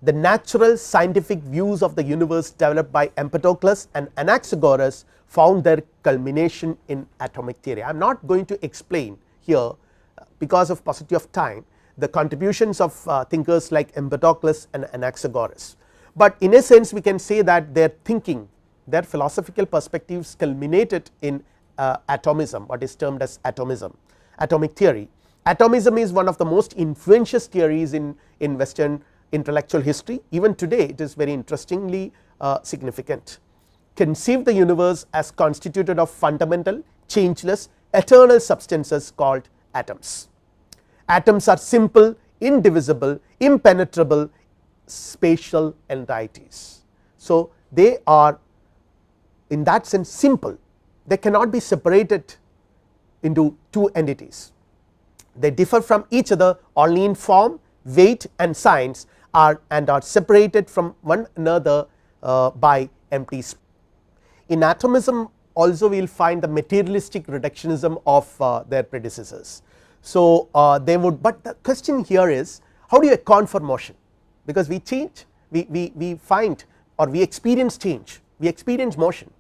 A: The natural scientific views of the universe developed by Empedocles and Anaxagoras found their culmination in atomic theory. I am not going to explain here because of paucity of time the contributions of thinkers like Empedocles and Anaxagoras, but in a sense we can say that their thinking, their philosophical perspectives culminated in atomism, what is termed as atomism, atomic theory. Atomism is one of the most influential theories in Western intellectual history. Even today it is very interestingly significant. Conceived the universe as constituted of fundamental, changeless, eternal substances called atoms. Atoms are simple, indivisible, impenetrable spatial entities. So, they are in that sense simple, they cannot be separated into two entities. They differ from each other only in form, weight and signs, and are separated from one another by empty space. In atomism also we will find the materialistic reductionism of their predecessors. So, they would, but the question here is, how do you account for motion? Because we change, we find or we experience change, we experience motion.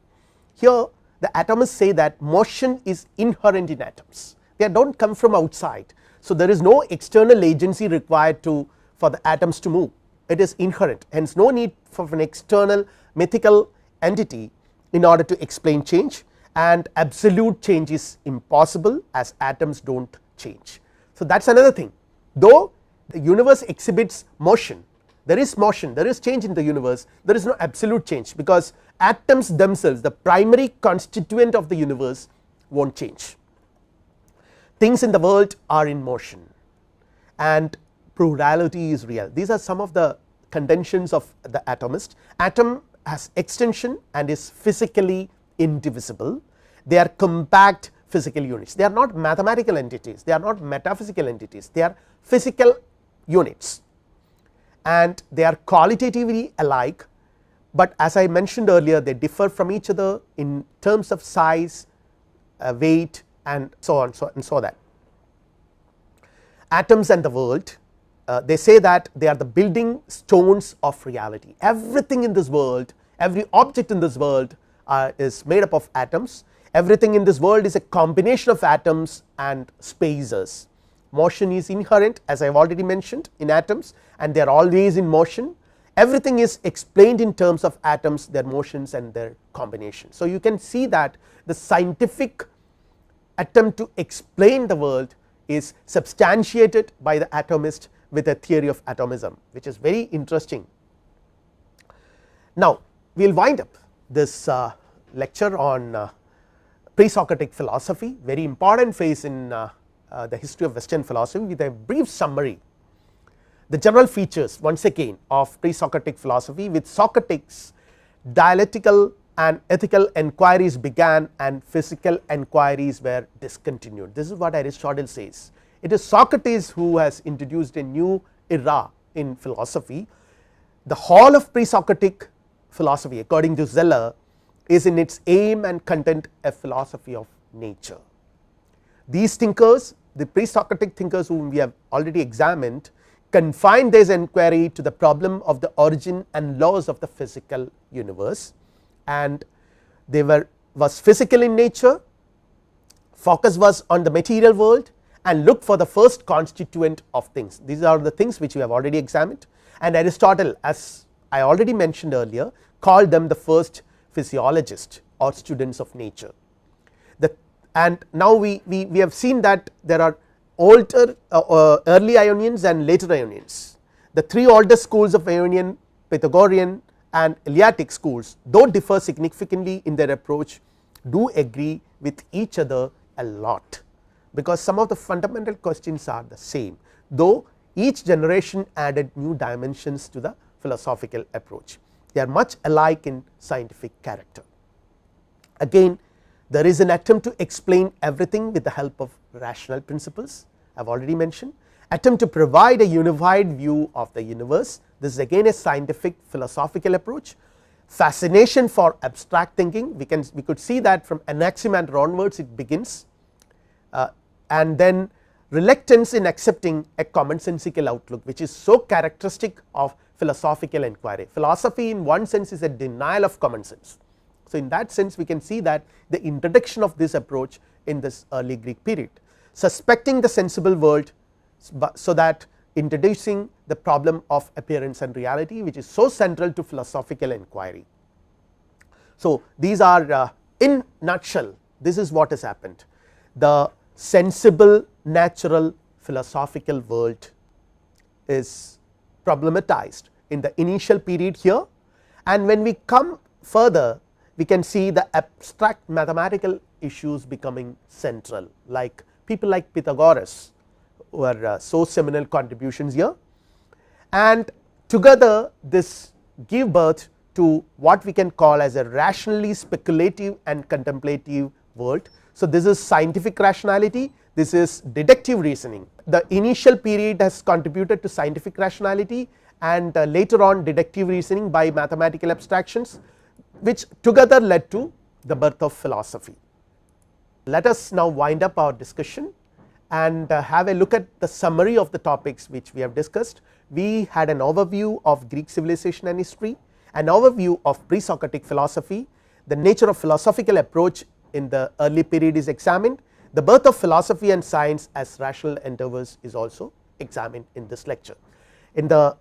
A: Here the atomists say that motion is inherent in atoms, they do not come from outside. So, there is no external agency required for the atoms to move, it is inherent, hence no need for an external mythical entity in order to explain change, and absolute change is impossible as atoms do not change. So, that is another thing. Though the universe exhibits motion, there is motion, there is change in the universe, there is no absolute change, because atoms themselves, the primary constituent of the universe, will not change. Things in the world are in motion and plurality is real. These are some of the contentions of the atomist. Atom has extension and is physically indivisible, they are compact physical units, they are not mathematical entities, they are not metaphysical entities, they are physical units, and they are qualitatively alike, but as I mentioned earlier they differ from each other in terms of size, weight, and so on, so that. Atoms and the world, they say that they are the building stones of reality. Everything in this world, every object in this world is made up of atoms. Everything in this world is a combination of atoms and spaces. Motion is inherent, as I have already mentioned, in atoms, and they are always in motion. Everything is explained in terms of atoms, their motions and their combination. So, you can see that the scientific attempt to explain the world is substantiated by the atomist with a theory of atomism, which is very interesting. Now, we will wind up this lecture on pre-Socratic philosophy, very important phase in the history of Western philosophy, with a brief summary. The general features once again of pre-Socratic philosophy: with Socrates, dialectical and ethical enquiries began and physical enquiries were discontinued. This is what Aristotle says. It is Socrates who has introduced a new era in philosophy. The whole of pre-Socratic philosophy, according to Zeller, is in its aim and content a philosophy of nature. These thinkers, the pre-Socratic thinkers whom we have already examined, confined this enquiry to the problem of the origin and laws of the physical universe, and they was physical in nature. Focus was on the material world and looked for the first constituent of things. These are the things which we have already examined, and Aristotle, as I already mentioned earlier, called them the first physiologists or students of nature. And now we have seen that there are older early Ionians and later Ionians. The three older schools of Ionian, Pythagorean and Eleatic schools, though differ significantly in their approach, do agree with each other a lot, because some of the fundamental questions are the same, though each generation added new dimensions to the philosophical approach. They are much alike in scientific character. Again, there is an attempt to explain everything with the help of rational principles, I have already mentioned. Attempt to provide a unified view of the universe, this is again a scientific philosophical approach. Fascination for abstract thinking, we could see that from Anaximander onwards it begins, and then reluctance in accepting a commonsensical outlook, which is so characteristic of philosophical inquiry. Philosophy in one sense is a denial of common sense. So, in that sense we can see that the introduction of this approach in this early Greek period, suspecting the sensible world, so that introducing the problem of appearance and reality, which is so central to philosophical inquiry. So, these are in nutshell, this is what has happened. The sensible, natural, philosophical world is problematized in the initial period here, and when we come further we can see the abstract mathematical issues becoming central, like people like Pythagoras, who are so seminal contributions here, and together this give birth to what we can call as a rationally speculative and contemplative world. So, this is scientific rationality, this is deductive reasoning. The initial period has contributed to scientific rationality, and later on deductive reasoning by mathematical abstractions, which together led to the birth of philosophy. Let us now wind up our discussion and have a look at the summary of the topics which we have discussed. We had an overview of Greek civilization and history, an overview of pre-Socratic philosophy, the nature of philosophical approach in the early period is examined, the birth of philosophy and science as rational endeavors is also examined in this lecture. In the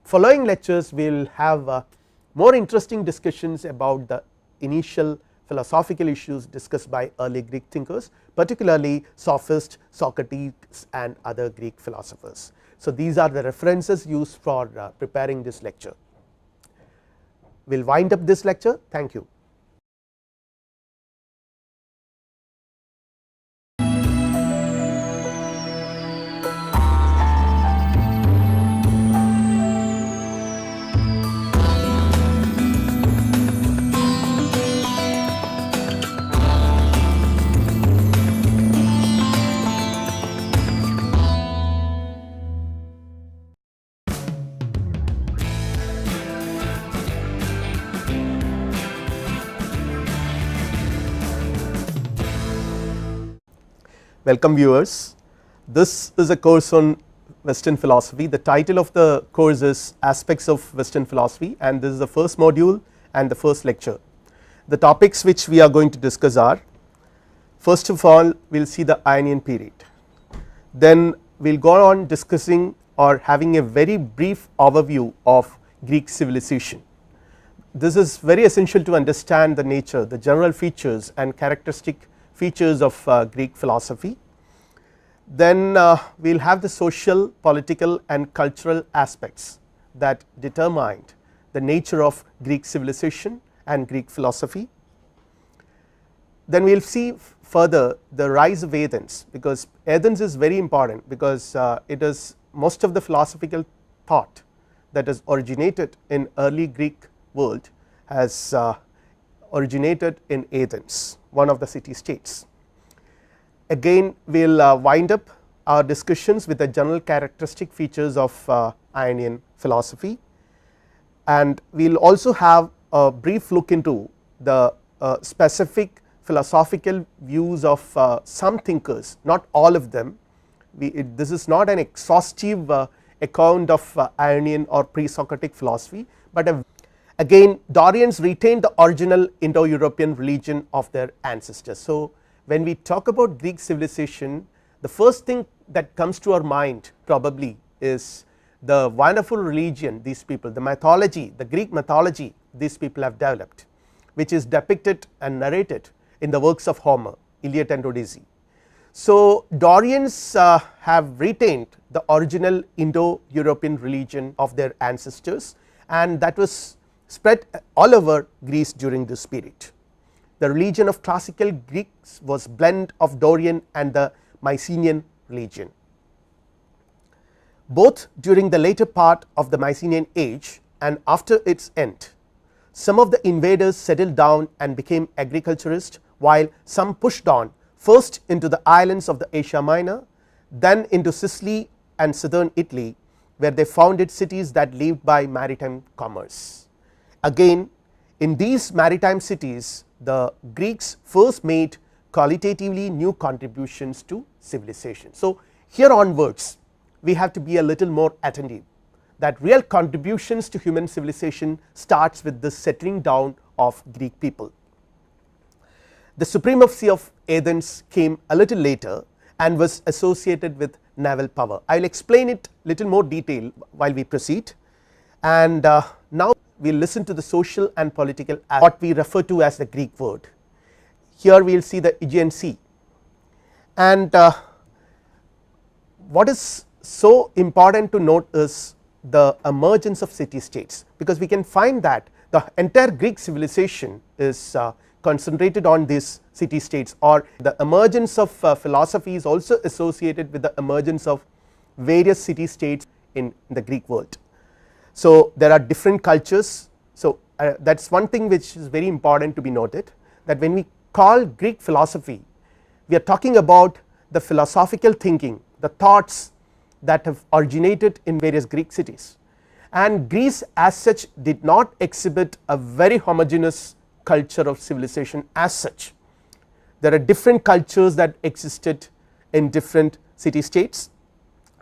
A: following lectures we will have more interesting discussions about the initial philosophical issues discussed by early Greek thinkers, particularly sophists, Socrates and other Greek philosophers. So, these are the references used for preparing this lecture. We will wind up this lecture. Thank you. Welcome viewers. This is a course on Western philosophy. The title of the course is Aspects of Western Philosophy, and this is the first module and the first lecture. The topics which we are going to discuss are, first of all we will see the Ionian period, then we will go on discussing or having a very brief overview of Greek civilization. This is very essential to understand the nature, the general features and characteristic features of Greek philosophy. Then we will have the social, political and cultural aspects that determined the nature of Greek civilization and Greek philosophy. Then we will see further the rise of Athens, because Athens is very important, because it is most of the philosophical thought that is originated in early Greek world has originated in Athens, one of the city states. Again we will wind up our discussions with the general characteristic features of Ionian philosophy, and we will also have a brief look into the specific philosophical views of some thinkers, not all of them. This is not an exhaustive account of Ionian or pre-Socratic philosophy, but again Dorians retained the original Indo-European religion of their ancestors. So when we talk about Greek civilization, the first thing that comes to our mind probably is the wonderful religion these people, the mythology, the Greek mythology these people have developed, which is depicted and narrated in the works of Homer, Iliad and Odyssey. So Dorians have retained the original Indo-European religion of their ancestors, and that was spread all over Greece during this period. The religion of classical Greeks was blend of Dorian and the Mycenaean religion. Both during the later part of the Mycenaean age and after its end, some of the invaders settled down and became agriculturists, while some pushed on first into the islands of the Asia Minor, then into Sicily and southern Italy, where they founded cities that lived by maritime commerce. Again in these maritime cities the Greeks first made qualitatively new contributions to civilization. So here onwards we have to be a little more attentive that real contributions to human civilization starts with the settling down of Greek people. The supremacy of Athens came a little later and was associated with naval power. I will explain it little more detail while we proceed, and now we will listen to the social and political, what we refer to as the Greek word. Here we will see the Aegean Sea, and what is so important to note is the emergence of city states, because we can find that the entire Greek civilization is concentrated on these city states, or the emergence of philosophy is also associated with the emergence of various city states in the Greek world. So there are different cultures. So that is one thing which is very important to be noted, that when we call Greek philosophy, we are talking about the philosophical thinking, the thoughts that have originated in various Greek cities, and Greece as such did not exhibit a very homogeneous culture of civilization as such. There are different cultures that existed in different city states.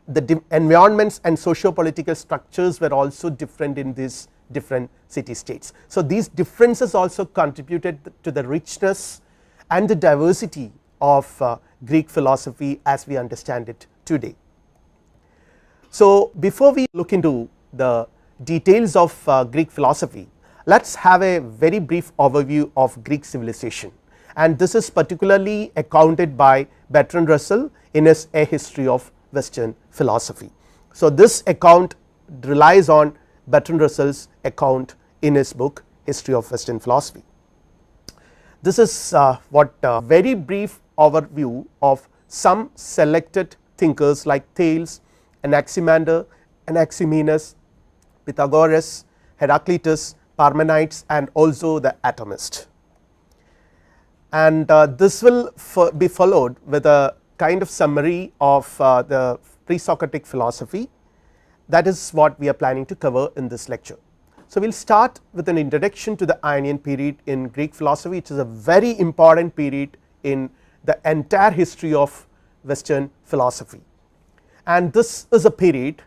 A: The environments and socio-political structures were also different in these different city states. So these differences also contributed to the richness and the diversity of Greek philosophy as we understand it today. So before we look into the details of Greek philosophy, let us have a very brief overview of Greek civilization, and this is particularly accounted by Bertrand Russell in his A History of Western Philosophy. So this account relies on Bertrand Russell's account in his book History of Western Philosophy. This is what very brief overview of some selected thinkers like Thales, Anaximander, Anaximenes, Pythagoras, Heraclitus, Parmenides, and also the atomist. And this will be followed with a kind of summary of the pre-Socratic philosophy. That is what we are planning to cover in this lecture. So we will start with an introduction to the Ionian period in Greek philosophy, which is a very important period in the entire history of Western philosophy, and this is a period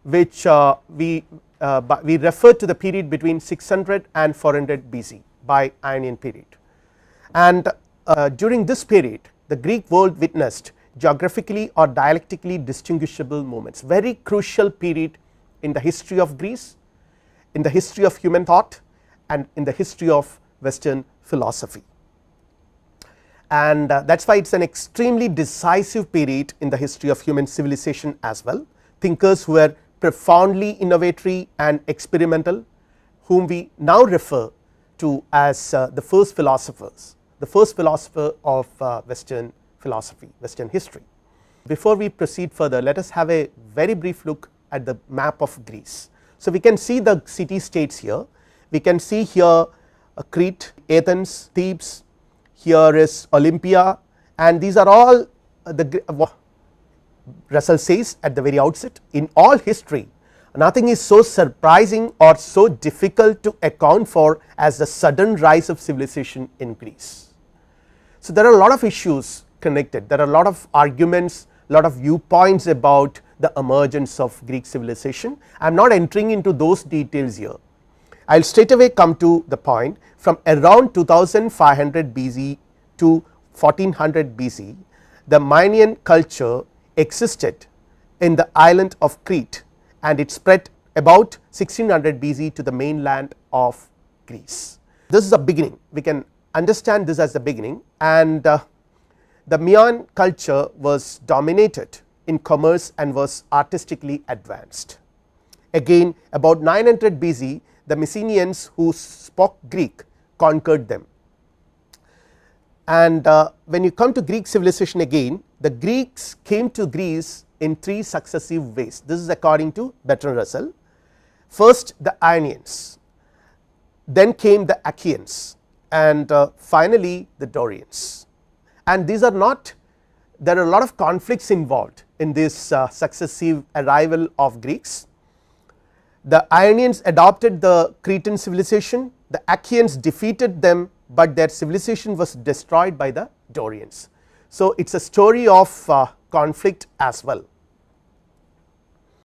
A: which we refer to the period between 600 and 400 BC by Ionian period. And during this period the Greek world witnessed geographically or dialectically distinguishable moments, very crucial period in the history of Greece, in the history of human thought, and in the history of Western philosophy. And that is why it is an extremely decisive period in the history of human civilization as well. Thinkers who were profoundly innovatory and experimental, whom we now refer to as the first philosophers, the first philosopher of Western philosophy, Western history. Before we proceed further, let us have a very brief look at the map of Greece. So, we can see the city states here, we can see here Crete, Athens, Thebes, here is Olympia, and these are all the Russell says at the very outset, in all history nothing is so surprising or so difficult to account for as the sudden rise of civilization in Greece. So, there are a lot of issues connected, there are a lot of arguments, lot of viewpoints about the emergence of Greek civilization. I am not entering into those details here. I will straight away come to the point. From around 2500 BC to 1400 BC, the Minoan culture existed in the island of Crete, and it spread about 1600 BC to the mainland of Greece. This is a beginning, we can understand this as the beginning, and the Minoan culture was dominated in commerce and was artistically advanced. Again about 900 BC, the Mycenaeans who spoke Greek conquered them, and when you come to Greek civilization again, the Greeks came to Greece in 3 successive ways. This is according to Bertrand Russell. First the Ionians, then came the Achaeans, and finally the Dorians, and these are not, there are a lot of conflicts involved in this successive arrival of Greeks. The Ionians adopted the Cretan civilization, the Achaeans defeated them, but their civilization was destroyed by the Dorians. So, it is a story of conflict as well.